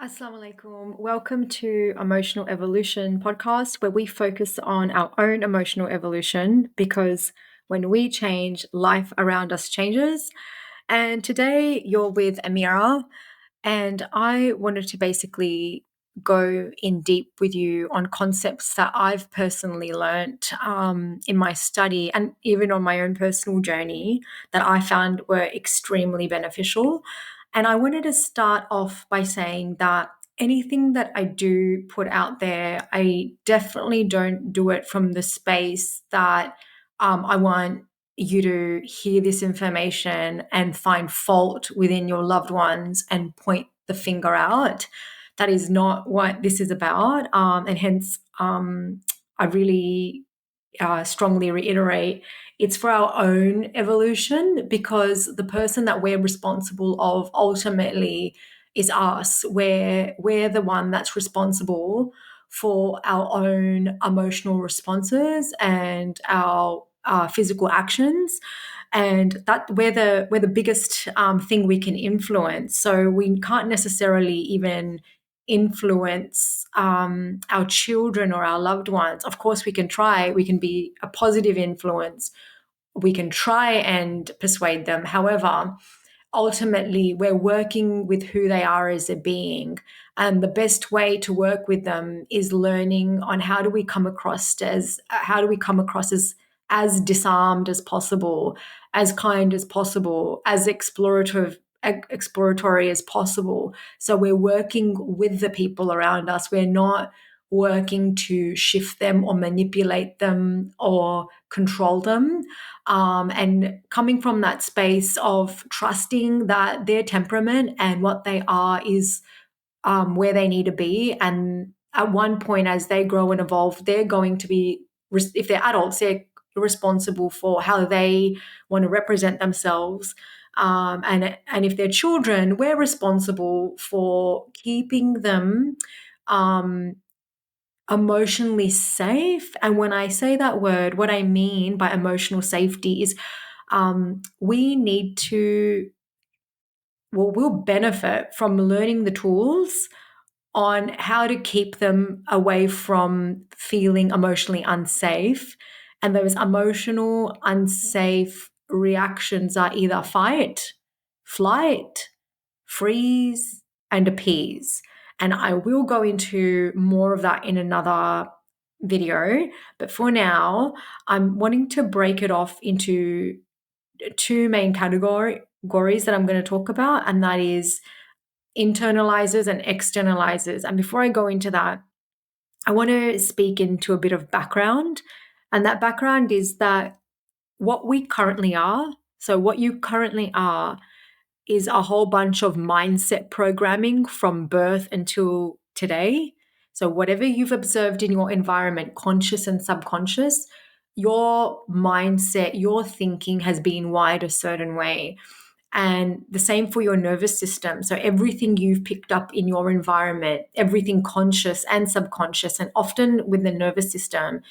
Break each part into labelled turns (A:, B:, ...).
A: Assalamu alaikum. Welcome to Emotional Evolution podcast, where we focus on our own emotional evolution because when we change, life around us changes. And today you're with Amira, and I wanted to basically go in deep with you on concepts that I've personally learnt in my study and even on my own personal journey that I found were extremely beneficial. And I wanted to start off by saying that anything that I do put out there, I definitely don't do it from the space that I want you to hear this information and find fault within your loved ones and point the finger out. That is not what this is about. And hence, I really strongly reiterate it's for our own evolution because the person that we're responsible of ultimately is us. We're the one that's responsible for our own emotional responses and our physical actions, and that we're the biggest thing we can influence. So we can't necessarily even influence our children or our loved ones. Of course, we can try. We can be a positive influence. We can try and persuade them. However, ultimately we're working with who they are as a being, and the best way to work with them is learning on how do we come across as disarmed as possible, as kind as possible, as exploratory as possible. So we're working with the people around us. We're not working to shift them or manipulate them or control them, and coming from that space of trusting that their temperament and what they are is where they need to be. And at one point, as they grow and evolve, they're going to be, if they're adults, they're responsible for how they want to represent themselves. And if they're children, we're responsible for keeping them um, emotionally safe. And when I say that word, what I mean by emotional safety is we need to, well, we'll benefit from learning the tools on how to keep them away from feeling emotionally unsafe. And those emotional unsafe reactions are either fight, flight, freeze, and appease. And I will go into more of that in another video. But for now, I'm wanting to break it off into two main categories that I'm going to talk about, and that is internalizers and externalizers. And before I go into that, I want to speak into a bit of background. And that background is that what we currently are, so what you currently are, is a whole bunch of mindset programming from birth until today. So, whatever you've observed in your environment, conscious and subconscious, your mindset, your thinking has been wired a certain way. And the same for your nervous system. So, everything you've picked up in your environment, everything conscious and subconscious, and often with the nervous system,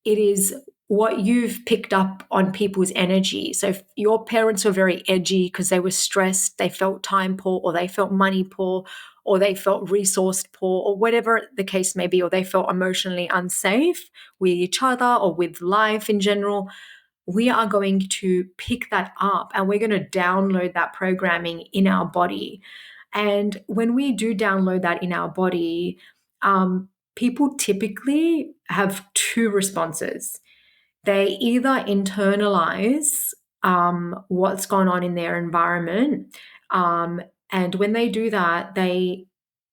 A: it is what you've picked up on people's energy. So if your parents were very edgy because they were stressed, they felt time poor, or they felt money poor, or they felt resourced poor, or whatever the case may be, or they felt emotionally unsafe with each other or with life in general, we are going to pick that up and we're going to download that programming in our body. And when we do download that in our body, people typically have two responses. They either internalize what's gone on in their environment, and when they do that, they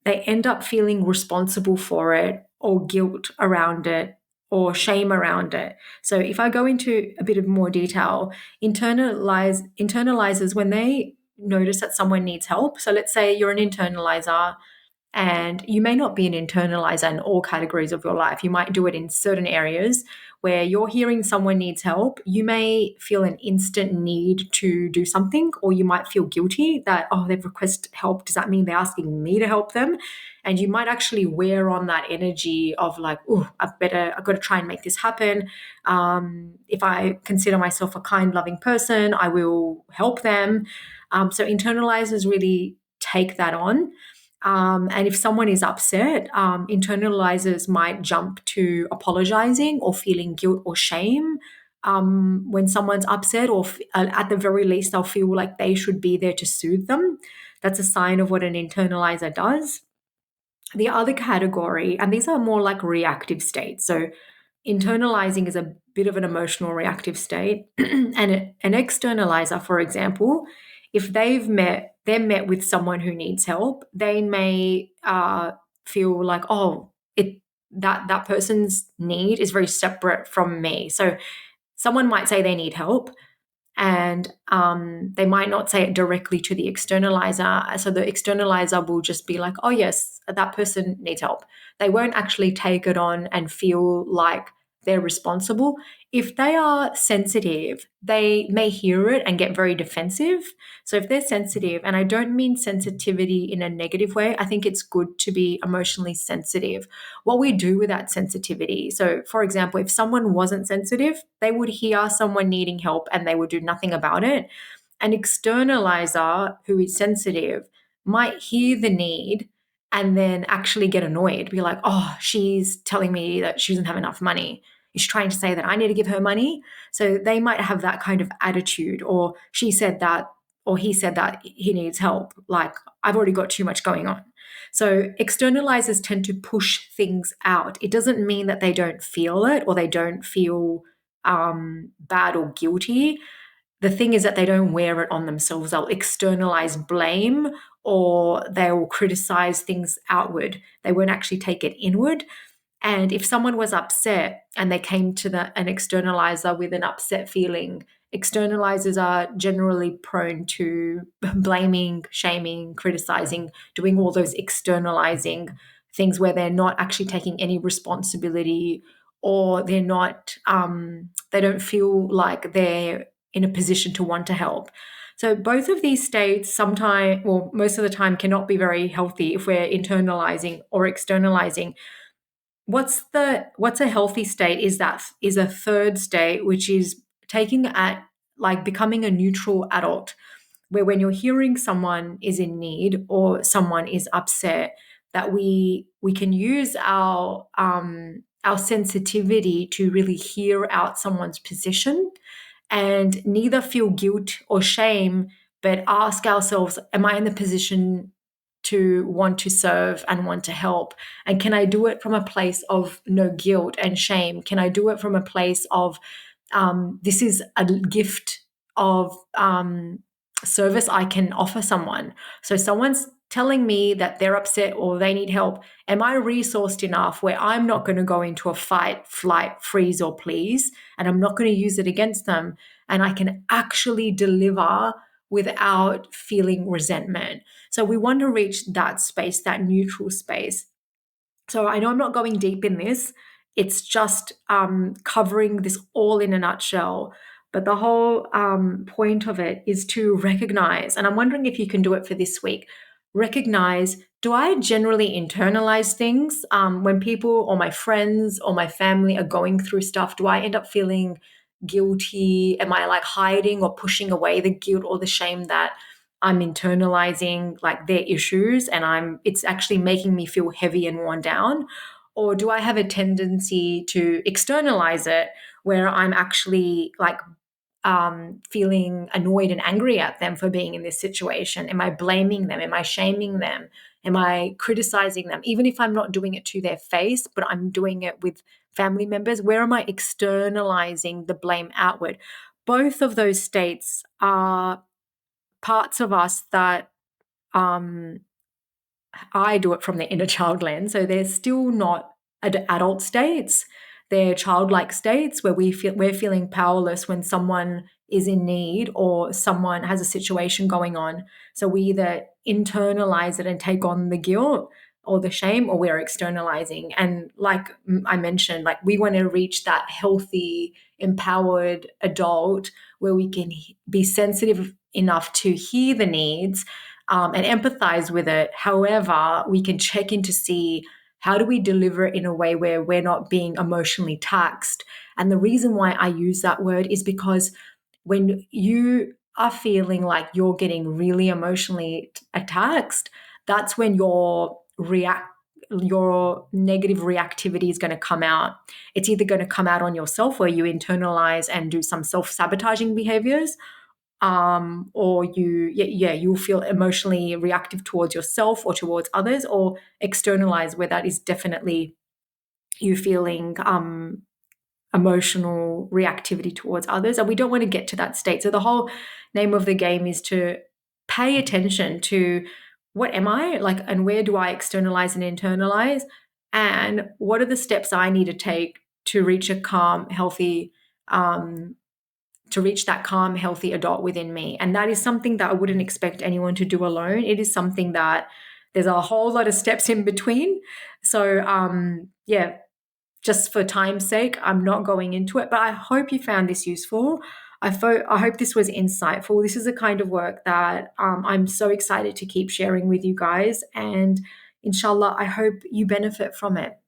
A: end up feeling responsible for it, or guilt around it, or shame around it. So if I go into a bit of more detail, internalizers, when they notice that someone needs help. So let's say you're an internalizer, and you may not be an internalizer in all categories of your life. You might do it in certain areas where you're hearing someone needs help. You may feel an instant need to do something, or you might feel guilty that, oh, they've requested help. Does that mean they're asking me to help them? And you might actually wear on that energy of like, oh, I've got to try and make this happen. If I consider myself a kind, loving person, I will help them. So internalizers really take that on. And if someone is upset, internalizers might jump to apologizing or feeling guilt or shame when someone's upset, or at the very least, they'll feel like they should be there to soothe them. That's a sign of what an internalizer does. The other category, and these are more like reactive states. So internalizing is a bit of an emotional reactive state. And an externalizer, for example, if they're met with someone who needs help, they may feel like, oh, that person's need is very separate from me. So someone might say they need help, and they might not say it directly to the externalizer. So the externalizer will just be like, oh, yes, that person needs help. They won't actually take it on and feel like they're responsible. If they are sensitive, they may hear it and get very defensive. So if they're sensitive, and I don't mean sensitivity in a negative way, I think it's good to be emotionally sensitive. What we do with that sensitivity. So, for example, if someone wasn't sensitive, they would hear someone needing help and they would do nothing about it. An externalizer who is sensitive might hear the need and then actually get annoyed, be like, oh, she's telling me that she doesn't have enough money. Is she trying to say that I need to give her money? So they might have that kind of attitude, or she said that, or he said that he needs help. Like, I've already got too much going on. So externalizers tend to push things out. It doesn't mean that they don't feel it or they don't feel bad or guilty. The thing is that they don't wear it on themselves. They'll externalize blame or they'll criticize things outward. They won't actually take it inward. And if someone was upset and they came to an externalizer with an upset feeling, externalizers are generally prone to blaming, shaming, criticizing, doing all those externalizing things where they're not actually taking any responsibility, or they don't feel like they're in a position to want to help. So both of these states sometimes, well, most of the time, cannot be very healthy if we're internalizing or externalizing. What's a healthy state is a third state, which is taking at like becoming a neutral adult, where when you're hearing someone is in need or someone is upset, that we can use our sensitivity to really hear out someone's position and neither feel guilt or shame, but ask ourselves, am I in the position to want to serve and want to help? And can I do it from a place of no guilt and shame? Can I do it from a place of this is a gift of service I can offer someone? So someone's telling me that they're upset or they need help. Am I resourced enough where I'm not going to go into a fight, flight, freeze, or please, and I'm not going to use it against them, and I can actually deliver without feeling resentment? So we want to reach that space, that neutral space. So I know I'm not going deep in this. It's just covering this all in a nutshell. But the whole point of it is to recognize, and I'm wondering if you can do it for this week. Recognize, do I generally internalize things when people or my friends or my family are going through stuff? Do I end up feeling guilty? Am I like hiding or pushing away the guilt or the shame that I'm internalizing like their issues, and it's actually making me feel heavy and worn down? Or do I have a tendency to externalize it where I'm actually like feeling annoyed and angry at them for being in this situation? Am I blaming them? Am I shaming them? Am I criticizing them? Even if I'm not doing it to their face, but I'm doing it with family members, where am I externalizing the blame outward? Both of those states are parts of us that um, I do it from the inner child lens. So they're still not adult states. They're childlike states where we're feeling powerless when someone is in need or someone has a situation going on. So we either internalize it and take on the guilt or the shame, or we're externalizing. And like I mentioned, like we want to reach that healthy, empowered adult where we can be sensitive enough to hear the needs and empathize with it. However, we can check in to see, how do we deliver it in a way where we're not being emotionally taxed? And the reason why I use that word is because when you are feeling like you're getting really emotionally taxed, that's when your negative reactivity is going to come out. It's either going to come out on yourself, where you internalize and do some self-sabotaging behaviors, or you'll feel emotionally reactive towards yourself or towards others, or externalize, where that is definitely you feeling emotional reactivity towards others. And we don't want to get to that state. So the whole name of the game is to pay attention to, what am I like, and where do I externalize and internalize, and what are the steps I need to take to reach a calm, healthy, to reach that calm, healthy adult within me. And that is something that I wouldn't expect anyone to do alone. It is something that there's a whole lot of steps in between. So yeah, just for time's sake, I'm not going into it, but I hope you found this useful. I hope this was insightful. This is the kind of work that I'm so excited to keep sharing with you guys. And inshallah, I hope you benefit from it.